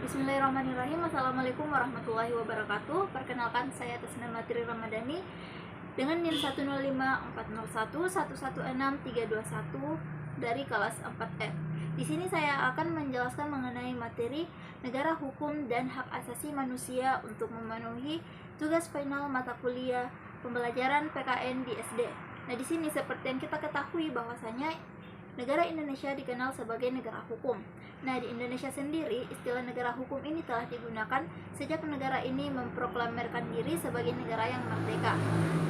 Bismillahirrahmanirrahim. Assalamualaikum warahmatullahi wabarakatuh. Perkenalkan, saya atas nama Tri Ramadhani dengan NIM 10540111631 dari kelas 4F. Di sini saya akan menjelaskan mengenai materi negara hukum dan hak asasi manusia untuk memenuhi tugas final mata kuliah pembelajaran PKN di SD. Nah, di sini seperti yang kita ketahui bahwasanya negara Indonesia dikenal sebagai negara hukum. Nah, di Indonesia sendiri, istilah negara hukum ini telah digunakan sejak negara ini memproklamirkan diri sebagai negara yang merdeka.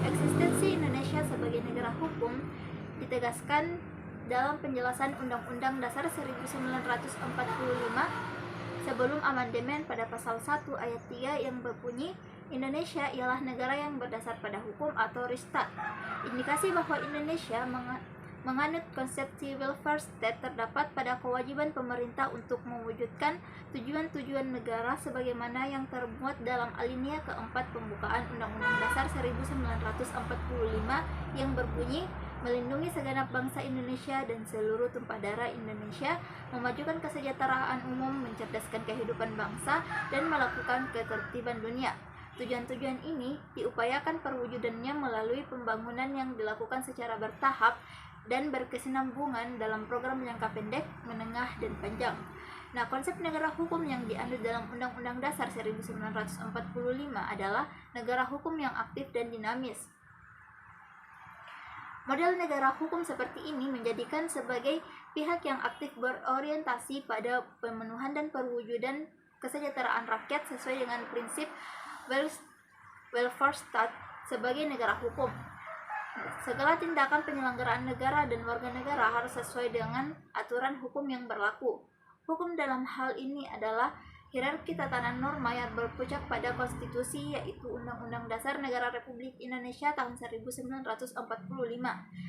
Eksistensi Indonesia sebagai negara hukum ditegaskan dalam penjelasan Undang-Undang Dasar 1945 sebelum amandemen pada pasal 1 ayat 3 yang berbunyi, Indonesia ialah negara yang berdasar pada hukum atau Ristat. Indikasi bahwa Indonesia menganut konsepsi welfare state terdapat pada kewajiban pemerintah untuk mewujudkan tujuan-tujuan negara sebagaimana yang termuat dalam alinea keempat pembukaan Undang-Undang Dasar 1945 yang berbunyi, melindungi segenap bangsa Indonesia dan seluruh tumpah darah Indonesia, memajukan kesejahteraan umum, mencerdaskan kehidupan bangsa, dan melakukan ketertiban dunia. Tujuan-tujuan ini diupayakan perwujudannya melalui pembangunan yang dilakukan secara bertahap dan berkesinambungan dalam program jangka pendek, menengah, dan panjang. Nah, konsep negara hukum yang dianut dalam Undang-Undang Dasar 1945 adalah negara hukum yang aktif dan dinamis. Model negara hukum seperti ini menjadikan sebagai pihak yang aktif berorientasi pada pemenuhan dan perwujudan kesejahteraan rakyat sesuai dengan prinsip welfare state sebagai negara hukum. Segala tindakan penyelenggaraan negara dan warga negara harus sesuai dengan aturan hukum yang berlaku. Hukum dalam hal ini adalah hierarki tatanan norma yang berpusat pada konstitusi, yaitu Undang-Undang Dasar Negara Republik Indonesia tahun 1945.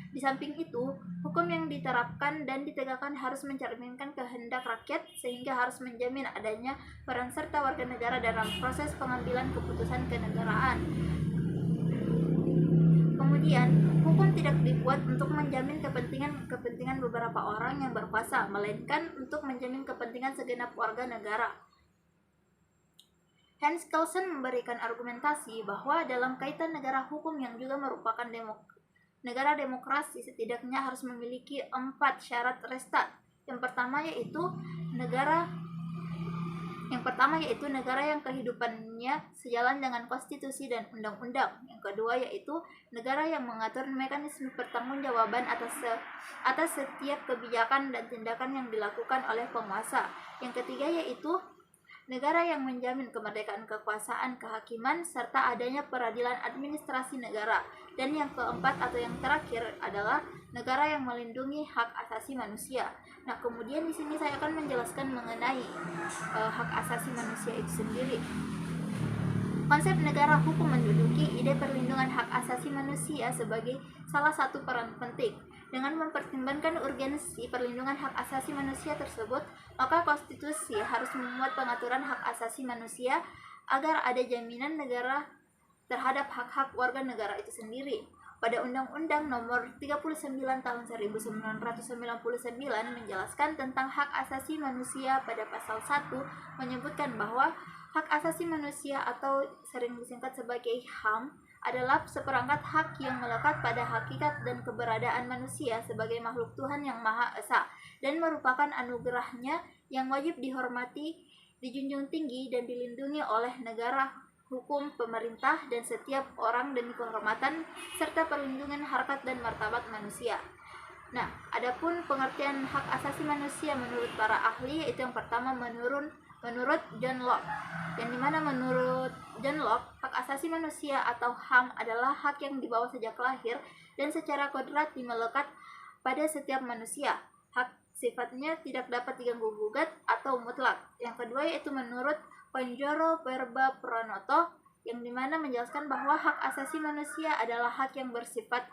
Di samping itu, hukum yang diterapkan dan ditegakkan harus mencerminkan kehendak rakyat sehingga harus menjamin adanya peran serta warga negara dalam proses pengambilan keputusan kenegaraan. Kemudian, hukum tidak dibuat untuk menjamin kepentingan beberapa orang yang berkuasa, melainkan untuk menjamin kepentingan segenap warga negara. Hans Kelsen memberikan argumentasi bahwa dalam kaitan negara hukum yang juga merupakan negara demokrasi, setidaknya harus memiliki 4 syarat restat. Yang pertama yaitu negara yang kehidupannya sejalan dengan konstitusi dan undang-undang. Yang kedua yaitu negara yang mengatur mekanisme pertanggungjawaban atas setiap kebijakan dan tindakan yang dilakukan oleh penguasa. Yang ketiga yaitu negara yang menjamin kemerdekaan kekuasaan kehakiman serta adanya peradilan administrasi negara. Dan yang keempat atau yang terakhir adalah negara yang melindungi hak asasi manusia. Nah, kemudian di sini saya akan menjelaskan mengenai hak asasi manusia itu sendiri. Konsep negara hukum menduduki ide perlindungan hak asasi manusia sebagai salah satu peran penting. Dengan mempertimbangkan urgensi perlindungan hak asasi manusia tersebut, maka konstitusi harus memuat pengaturan hak asasi manusia agar ada jaminan negara terhadap hak-hak warga negara itu sendiri. Pada Undang-Undang Nomor 39 Tahun 1999 menjelaskan tentang hak asasi manusia pada pasal 1 menyebutkan bahwa hak asasi manusia atau sering disingkat sebagai HAM adalah seperangkat hak yang melekat pada hakikat dan keberadaan manusia sebagai makhluk Tuhan yang Maha Esa dan merupakan anugerahnya yang wajib dihormati, dijunjung tinggi, dan dilindungi oleh negara, hukum, pemerintah, dan setiap orang demi kehormatan serta perlindungan harkat dan martabat manusia. Nah, adapun pengertian hak asasi manusia menurut para ahli yaitu yang pertama menurut John Locke, yang dimana menurut John Locke, hak asasi manusia atau HAM adalah hak yang dibawa sejak lahir dan secara kodrat melekat pada setiap manusia. Hak sifatnya tidak dapat diganggu-gugat atau mutlak. Yang kedua yaitu menurut Panjoro Verba Pranoto, yang dimana menjelaskan bahwa hak asasi manusia adalah hak yang bersifat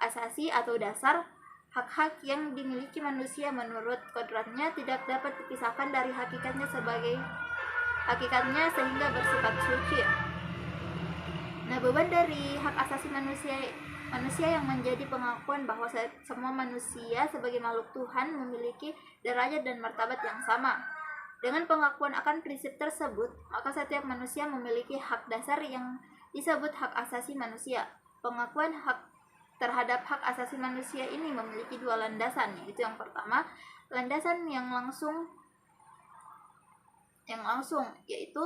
asasi atau dasar. Hak-hak yang dimiliki manusia menurut kodratnya tidak dapat dipisahkan dari hakikatnya sehingga bersifat suci. Nah, beban dari hak asasi manusia yang menjadi pengakuan bahwa semua manusia sebagai makhluk Tuhan memiliki derajat dan martabat yang sama. Dengan pengakuan akan prinsip tersebut, maka setiap manusia memiliki hak dasar yang disebut hak asasi manusia. Pengakuan hak terhadap hak asasi manusia ini memiliki dua landasan, yaitu yang pertama, landasan yang langsung yaitu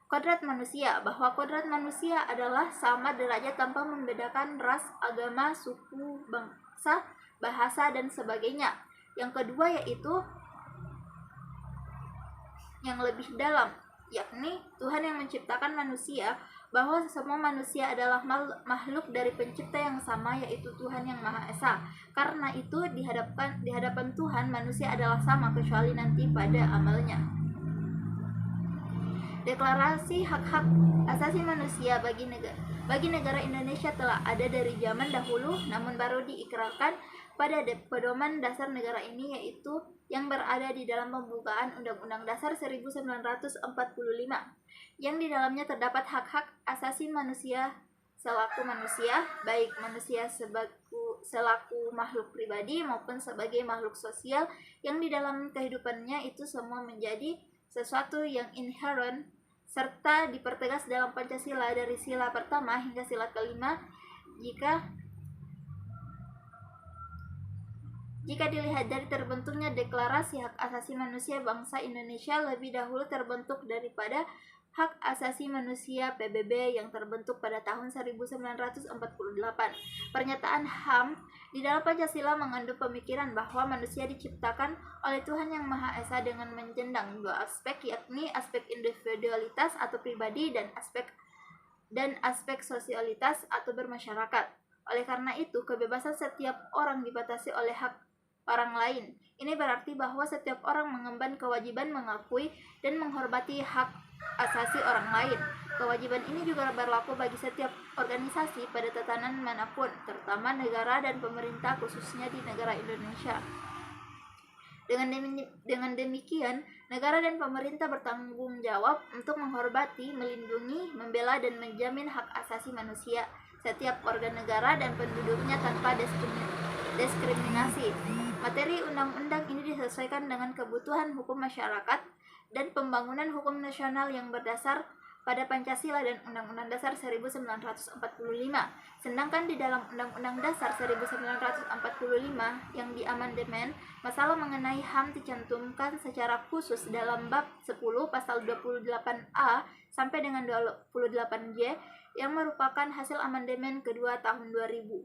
kodrat manusia, bahwa kodrat manusia adalah sama derajat tanpa membedakan ras, agama, suku, bangsa, bahasa, dan sebagainya. Yang kedua yaitu yang lebih dalam, yakni Tuhan yang menciptakan manusia, bahwa semua manusia adalah makhluk dari pencipta yang sama, yaitu Tuhan yang Maha Esa. Karena itu di hadapan Tuhan manusia adalah sama kecuali nanti pada amalnya. Deklarasi hak-hak asasi manusia bagi negara Indonesia telah ada dari zaman dahulu, namun baru diikrarkan pada pedoman dasar negara ini, yaitu yang berada di dalam pembukaan Undang-Undang Dasar 1945, yang di dalamnya terdapat hak-hak asasi manusia selaku manusia, baik manusia selaku makhluk pribadi maupun sebagai makhluk sosial, yang di dalam kehidupannya itu semua menjadi sesuatu yang inherent serta dipertegas dalam Pancasila dari sila pertama hingga sila kelima. Jika dilihat dari terbentuknya Deklarasi Hak Asasi Manusia Bangsa Indonesia lebih dahulu terbentuk daripada Hak Asasi Manusia PBB yang terbentuk pada tahun 1948. Pernyataan HAM di dalam Pancasila mengandung pemikiran bahwa manusia diciptakan oleh Tuhan Yang Maha Esa dengan menjendang dua aspek, yakni aspek individualitas atau pribadi dan aspek sosialitas atau bermasyarakat. Oleh karena itu, kebebasan setiap orang dibatasi oleh hak orang lain. Ini berarti bahwa setiap orang mengemban kewajiban mengakui dan menghormati hak asasi orang lain. Kewajiban ini juga berlaku bagi setiap organisasi pada tatanan manapun, terutama negara dan pemerintah, khususnya di negara Indonesia. Dengan demikian, negara dan pemerintah bertanggung jawab untuk menghormati, melindungi, membela, dan menjamin hak asasi manusia setiap warga negara dan penduduknya tanpa diskriminasi. Materi undang-undang ini disesuaikan dengan kebutuhan hukum masyarakat dan pembangunan hukum nasional yang berdasar pada Pancasila dan Undang-Undang Dasar 1945. Sedangkan di dalam Undang-Undang Dasar 1945 yang diamandemen, masalah mengenai HAM dicantumkan secara khusus dalam bab 10 pasal 28A sampai dengan 28J yang merupakan hasil amandemen kedua tahun 2000.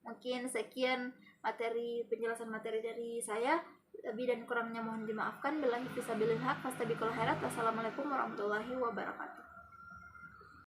Mungkin sekian penjelasan materi dari saya. Lebih dan kurangnya mohon dimaafkan. Billahi fisabilillah, fastabiqul khairat. Wassalamualaikum warahmatullahi wabarakatuh.